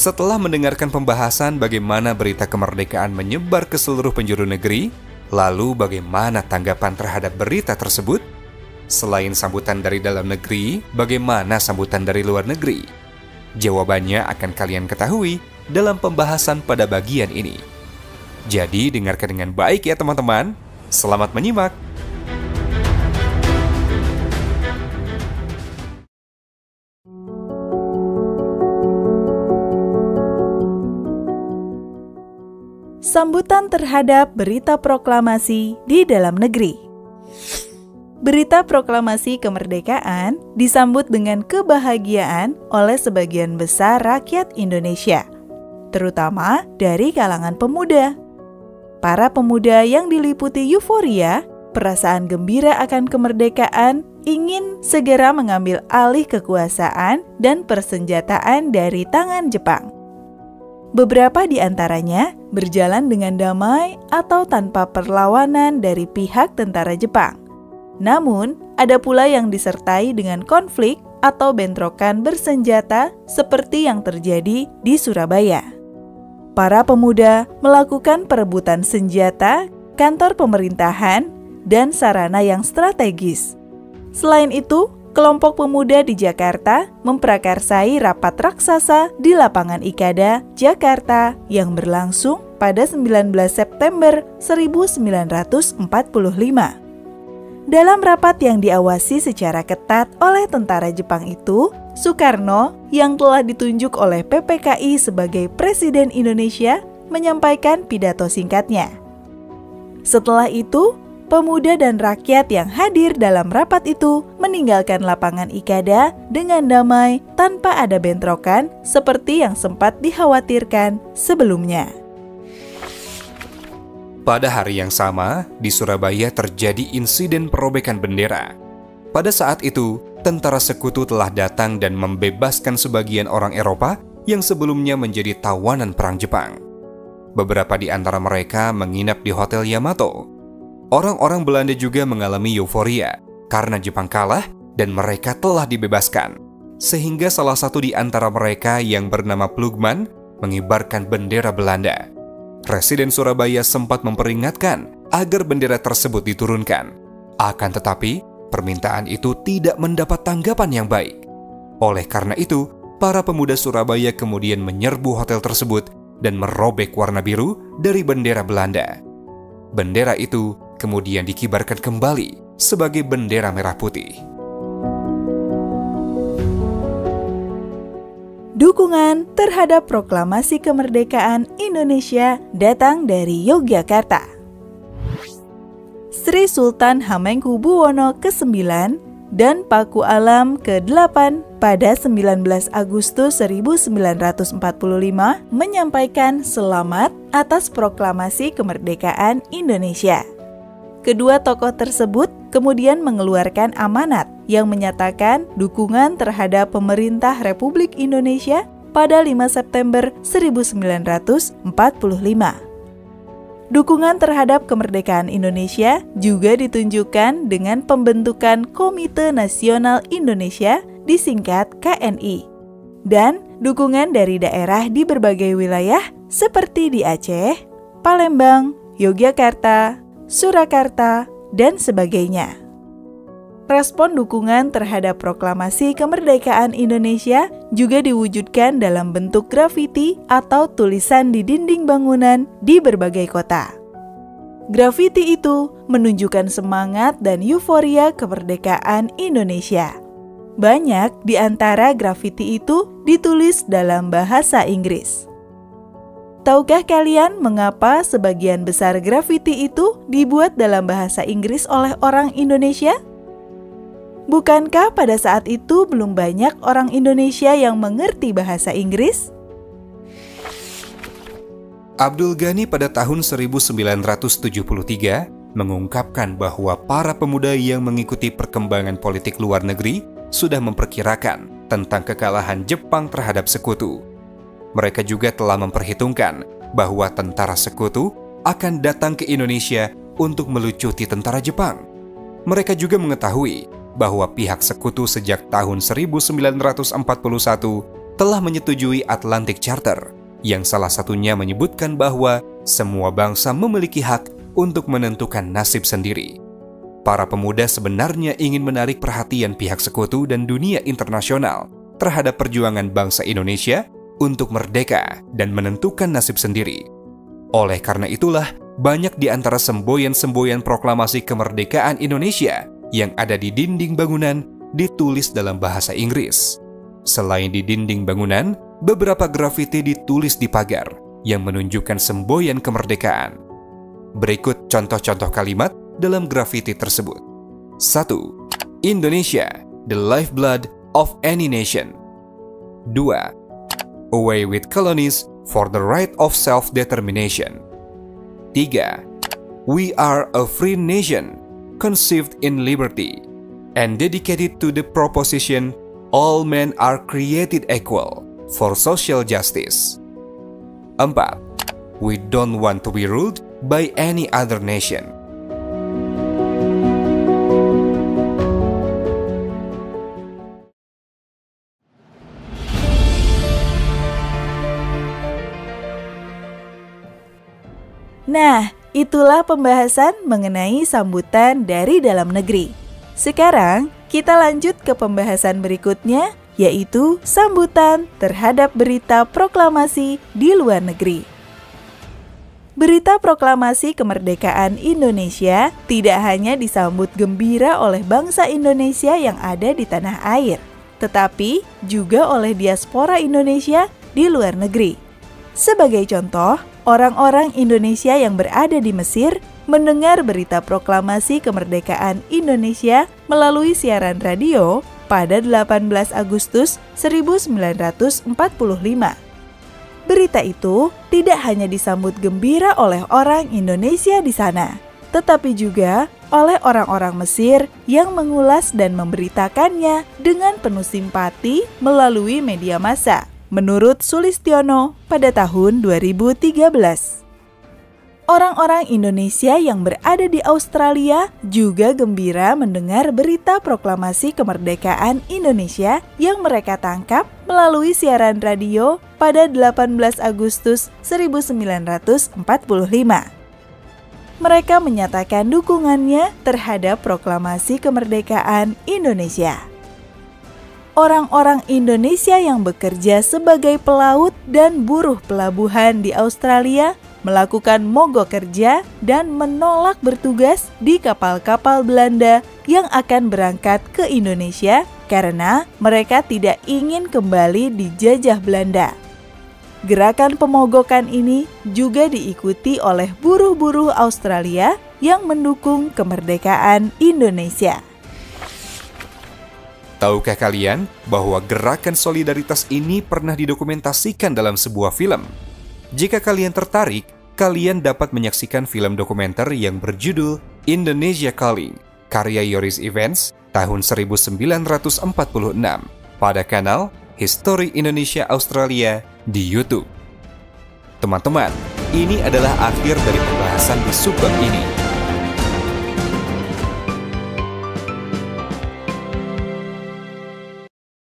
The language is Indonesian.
Setelah mendengarkan pembahasan bagaimana berita kemerdekaan menyebar ke seluruh penjuru negeri, lalu bagaimana tanggapan terhadap berita tersebut? Selain sambutan dari dalam negeri, bagaimana sambutan dari luar negeri? Jawabannya akan kalian ketahui dalam pembahasan pada bagian ini. Jadi dengarkan dengan baik ya teman-teman. Selamat menyimak. Sambutan terhadap berita proklamasi di dalam negeri. Berita proklamasi kemerdekaan disambut dengan kebahagiaan oleh sebagian besar rakyat Indonesia, terutama dari kalangan pemuda. Para pemuda yang diliputi euforia, perasaan gembira akan kemerdekaan, ingin segera mengambil alih kekuasaan dan persenjataan dari tangan Jepang. Beberapa di antaranya berjalan dengan damai atau tanpa perlawanan dari pihak tentara Jepang. Namun, ada pula yang disertai dengan konflik atau bentrokan bersenjata seperti yang terjadi di Surabaya. Para pemuda melakukan perebutan senjata, kantor pemerintahan, dan sarana yang strategis. Selain itu, kelompok pemuda di Jakarta memprakarsai rapat raksasa di lapangan Ikada, Jakarta yang berlangsung pada 19 September 1945. Dalam rapat yang diawasi secara ketat oleh tentara Jepang itu, Soekarno yang telah ditunjuk oleh PPKI sebagai Presiden Indonesia menyampaikan pidato singkatnya. Setelah itu, pemuda dan rakyat yang hadir dalam rapat itu meninggalkan lapangan Ikada dengan damai tanpa ada bentrokan seperti yang sempat dikhawatirkan sebelumnya. Pada hari yang sama, di Surabaya terjadi insiden perobekan bendera. Pada saat itu, tentara sekutu telah datang dan membebaskan sebagian orang Eropa yang sebelumnya menjadi tawanan perang Jepang. Beberapa di antara mereka menginap di Hotel Yamato. Orang-orang Belanda juga mengalami euforia karena Jepang kalah dan mereka telah dibebaskan. Sehingga salah satu di antara mereka yang bernama Plugman mengibarkan bendera Belanda. Presiden Surabaya sempat memperingatkan agar bendera tersebut diturunkan. Akan tetapi, permintaan itu tidak mendapat tanggapan yang baik. Oleh karena itu, para pemuda Surabaya kemudian menyerbu hotel tersebut dan merobek warna biru dari bendera Belanda. Bendera itu kemudian dikibarkan kembali sebagai bendera merah putih. Dukungan terhadap proklamasi kemerdekaan Indonesia datang dari Yogyakarta. Sri Sultan Hamengkubuwono ke-9 dan Paku Alam ke-8 pada 19 Agustus 1945 menyampaikan selamat atas proklamasi kemerdekaan Indonesia. Kedua tokoh tersebut kemudian mengeluarkan amanat yang menyatakan dukungan terhadap pemerintah Republik Indonesia pada 5 September 1945. Dukungan terhadap kemerdekaan Indonesia juga ditunjukkan dengan pembentukan Komite Nasional Indonesia disingkat KNI, dan dukungan dari daerah di berbagai wilayah seperti di Aceh, Palembang, Yogyakarta, Surakarta, dan sebagainya. Respon dukungan terhadap proklamasi kemerdekaan Indonesia juga diwujudkan dalam bentuk grafiti atau tulisan di dinding bangunan di berbagai kota. Grafiti itu menunjukkan semangat dan euforia kemerdekaan Indonesia. Banyak di antara grafiti itu ditulis dalam bahasa Inggris. Tahukah kalian mengapa sebagian besar grafiti itu dibuat dalam bahasa Inggris oleh orang Indonesia? Bukankah pada saat itu belum banyak orang Indonesia yang mengerti bahasa Inggris? Abdul Ghani pada tahun 1973 mengungkapkan bahwa para pemuda yang mengikuti perkembangan politik luar negeri sudah memperkirakan tentang kekalahan Jepang terhadap sekutu. Mereka juga telah memperhitungkan bahwa tentara sekutu akan datang ke Indonesia untuk melucuti tentara Jepang. Mereka juga mengetahui bahwa pihak sekutu sejak tahun 1941 telah menyetujui Atlantic Charter, yang salah satunya menyebutkan bahwa semua bangsa memiliki hak untuk menentukan nasib sendiri. Para pemuda sebenarnya ingin menarik perhatian pihak sekutu dan dunia internasional terhadap perjuangan bangsa Indonesia untuk merdeka dan menentukan nasib sendiri. Oleh karena itulah, banyak di antara semboyan-semboyan proklamasi kemerdekaan Indonesia yang ada di dinding bangunan ditulis dalam bahasa Inggris. Selain di dinding bangunan, beberapa grafiti ditulis di pagar yang menunjukkan semboyan kemerdekaan. Berikut contoh-contoh kalimat dalam grafiti tersebut. 1. Indonesia, the lifeblood of any nation. 2. Away with colonies for the right of self-determination. 3. We are a free nation, conceived in liberty, and dedicated to the proposition all men are created equal for social justice. 4. We don't want to be ruled by any other nation. Nah, itulah pembahasan mengenai sambutan dari dalam negeri. Sekarang, kita lanjut ke pembahasan berikutnya, yaitu sambutan terhadap berita proklamasi di luar negeri. Berita proklamasi kemerdekaan Indonesia tidak hanya disambut gembira oleh bangsa Indonesia yang ada di tanah air, tetapi juga oleh diaspora Indonesia di luar negeri. Sebagai contoh, orang-orang Indonesia yang berada di Mesir mendengar berita proklamasi kemerdekaan Indonesia melalui siaran radio pada 18 Agustus 1945. Berita itu tidak hanya disambut gembira oleh orang Indonesia di sana, tetapi juga oleh orang-orang Mesir yang mengulas dan memberitakannya dengan penuh simpati melalui media massa, menurut Sulistiono pada tahun 2013. Orang-orang Indonesia yang berada di Australia juga gembira mendengar berita proklamasi kemerdekaan Indonesia yang mereka tangkap melalui siaran radio pada 18 Agustus 1945. Mereka menyatakan dukungannya terhadap proklamasi kemerdekaan Indonesia. Orang-orang Indonesia yang bekerja sebagai pelaut dan buruh pelabuhan di Australia melakukan mogok kerja dan menolak bertugas di kapal-kapal Belanda yang akan berangkat ke Indonesia karena mereka tidak ingin kembali dijajah Belanda. Gerakan pemogokan ini juga diikuti oleh buruh-buruh Australia yang mendukung kemerdekaan Indonesia. Tahukah kalian bahwa gerakan solidaritas ini pernah didokumentasikan dalam sebuah film? Jika kalian tertarik, kalian dapat menyaksikan film dokumenter yang berjudul Indonesia Calling, karya Yoris Events tahun 1946 pada kanal History Indonesia Australia di YouTube. Teman-teman, ini adalah akhir dari pembahasan di subbab ini.